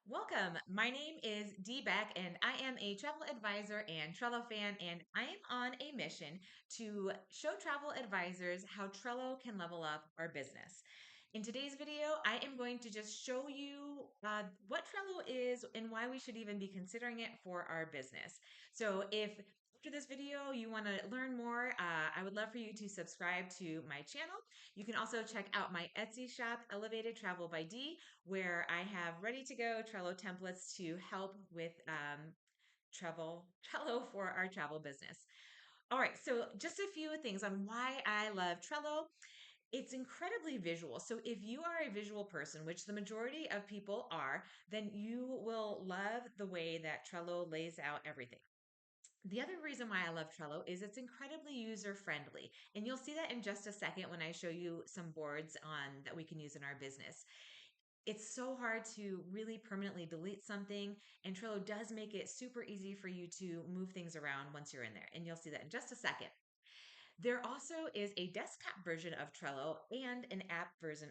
Welcome. My name is Dee Beck, and I am a travel advisor and Trello fan, and I am on a mission to show travel advisors how Trello can level up our business. In today's video, I am going to just show you what Trello is and why we should even be considering it for our business. So if after this video you want to learn more, I would love for you to subscribe to my channel. You can also check out my Etsy shop, Elevated Travel by Dee, where I have ready to go Trello templates to help with Trello for our travel business. All right, so just a few things on why I love Trello. It's incredibly visual. So if you are a visual person, which the majority of people are, then you will love the way that Trello lays out everything. The other reason why I love Trello is it's incredibly user friendly. And you'll see that in just a second when I show you some boards on that we can use in our business. It's so hard to really permanently delete something, and Trello does make it super easy for you to move things around once you're in there. And you'll see that in just a second. There also is a desktop version of Trello and an app version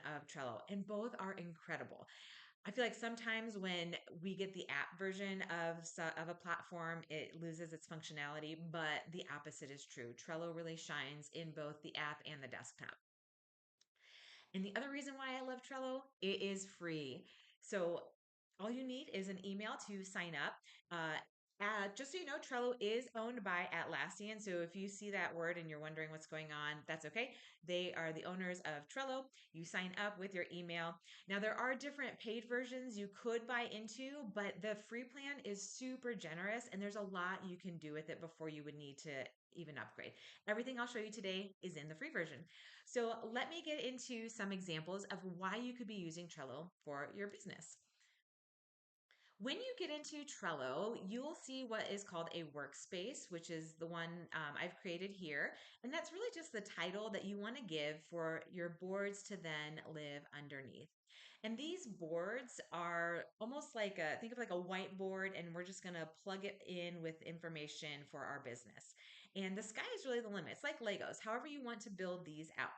of Trello, and both are incredible. I feel like sometimes when we get the app version of a platform, it loses its functionality, but the opposite is true. Trello really shines in both the app and the desktop. And the other reason why I love Trello, it is free. So all you need is an email to sign up. Just so you know, Trello is owned by Atlassian. So if you see that word and you're wondering what's going on, that's okay. They are the owners of Trello. You sign up with your email. Now, there are different paid versions you could buy into, but the free plan is super generous and there's a lot you can do with it before you would need to even upgrade. Everything I'll show you today is in the free version. So let me get into some examples of why you could be using Trello for your business. When you get into Trello, you'll see what is called a workspace, which is the one I've created here. And that's really just the title that you want to give for your boards to then live underneath. And these boards are almost like think of like a whiteboard, and we're just going to plug it in with information for our business. And the sky is really the limit. It's like Legos, however you want to build these out.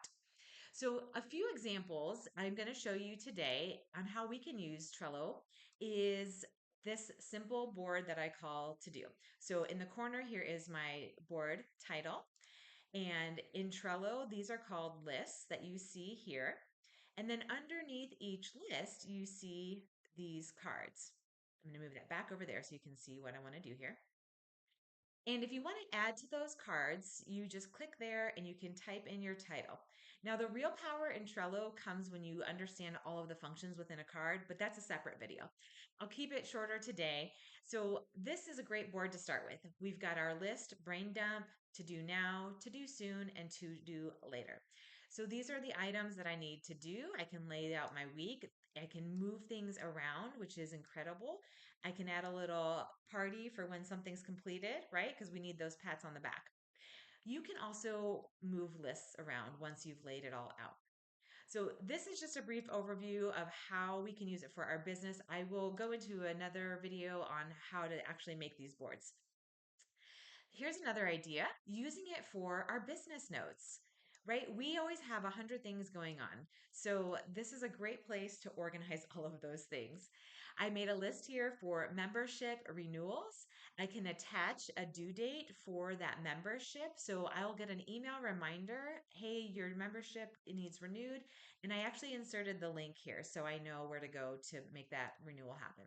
So, a few examples I'm going to show you today on how we can use Trello is this simple board that I call to do. So, in the corner here is my board title. And in Trello, these are called lists that you see here. And then underneath each list, you see these cards. I'm going to move that back over there so you can see what I want to do here. And if you want to add to those cards, you just click there and you can type in your title. Now, the real power in Trello comes when you understand all of the functions within a card, but that's a separate video. I'll keep it shorter today. So, this is a great board to start with. We've got our list, brain dump, to do now, to do soon, and to do later. So, these are the items that I need to do. I can lay out my week. I can move things around, which is incredible. I can add a little party for when something's completed, right? Because we need those pats on the back. You can also move lists around once you've laid it all out. So, this is just a brief overview of how we can use it for our business. I will go into another video on how to actually make these boards. Here's another idea, using it for our business notes, right? We always have 100 things going on. So, this is a great place to organize all of those things. I made a list here for membership renewals. I can attach a due date for that membership. So, I'll get an email reminder, hey, your membership needs renewed. And I actually inserted the link here so I know where to go to make that renewal happen.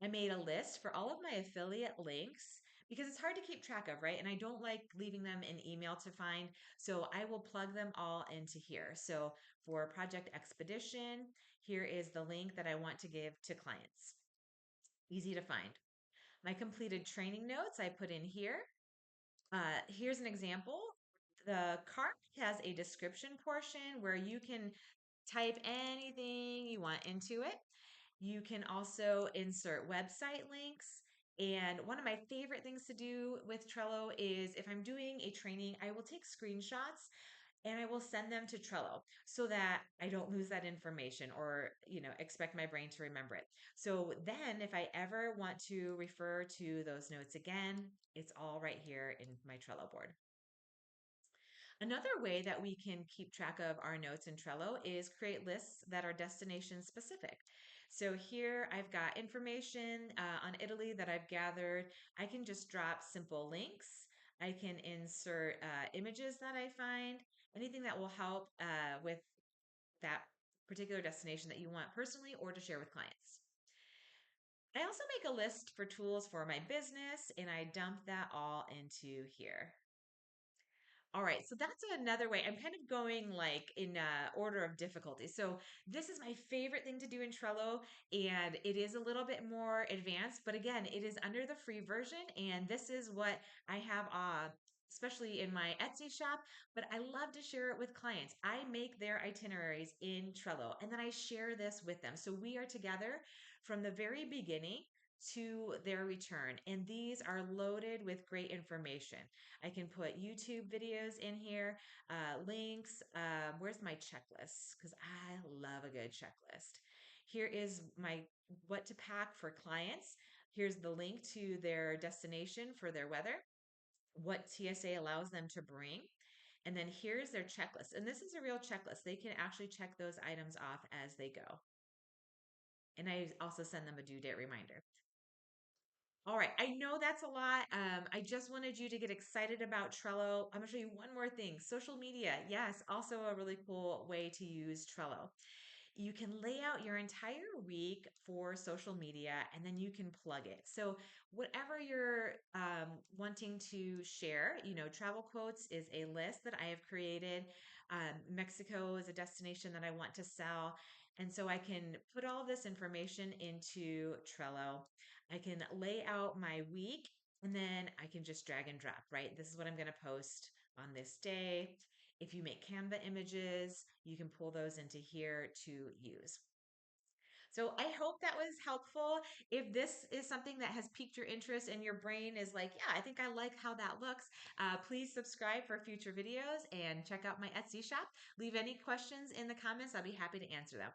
I made a list for all of my affiliate links because it's hard to keep track of, right? And I don't like leaving them in email to find. So I will plug them all into here. So for Project Expedition, here is the link that I want to give to clients. Easy to find. My completed training notes I put in here. Here's an example. The card has a description portion where you can type anything you want into it. You can also insert website links. And one of my favorite things to do with Trello is if I'm doing a training, I will take screenshots and I will send them to Trello so that I don't lose that information or, expect my brain to remember it. So then if I ever want to refer to those notes again, it's all right here in my Trello board. Another way that we can keep track of our notes in Trello is create lists that are destination specific. So here I've got information on Italy that I've gathered. I can just drop simple links. I can insert images that I find, anything that will help with that particular destination that you want personally or to share with clients. I also make a list for tools for my business and I dump that all into here. All right, so that's another way. I'm kind of going like in order of difficulty. So this is my favorite thing to do in Trello, and it is a little bit more advanced, but again, it is under the free version, and this is what I have especially in my Etsy shop, but I love to share it with clients. I make their itineraries in Trello, and then I share this with them. So we are together from the very beginning to their return, and these are loaded with great information. I can put YouTube videos in here, links. Where's my checklist? Because I love a good checklist. Here is my what to pack for clients. Here's the link to their destination for their weather, what TSA allows them to bring. And then here's their checklist. And this is a real checklist. They can actually check those items off as they go. And I also send them a due date reminder. All right, I know that's a lot. I just wanted you to get excited about Trello. I'm gonna show you one more thing. Social media, yes, also a really cool way to use Trello. You can lay out your entire week for social media and then you can plug it. So, whatever you're wanting to share, travel quotes is a list that I have created. Mexico is a destination that I want to sell. And so I can put all this information into Trello. I can lay out my week and then I can just drag and drop, right? This is what I'm going to post on this day. If you make Canva images, you can pull those into here to use. So I hope that was helpful. If this is something that has piqued your interest and your brain is like, yeah, I think I like how that looks, please subscribe for future videos and check out my Etsy shop. Leave any questions in the comments. I'll be happy to answer them.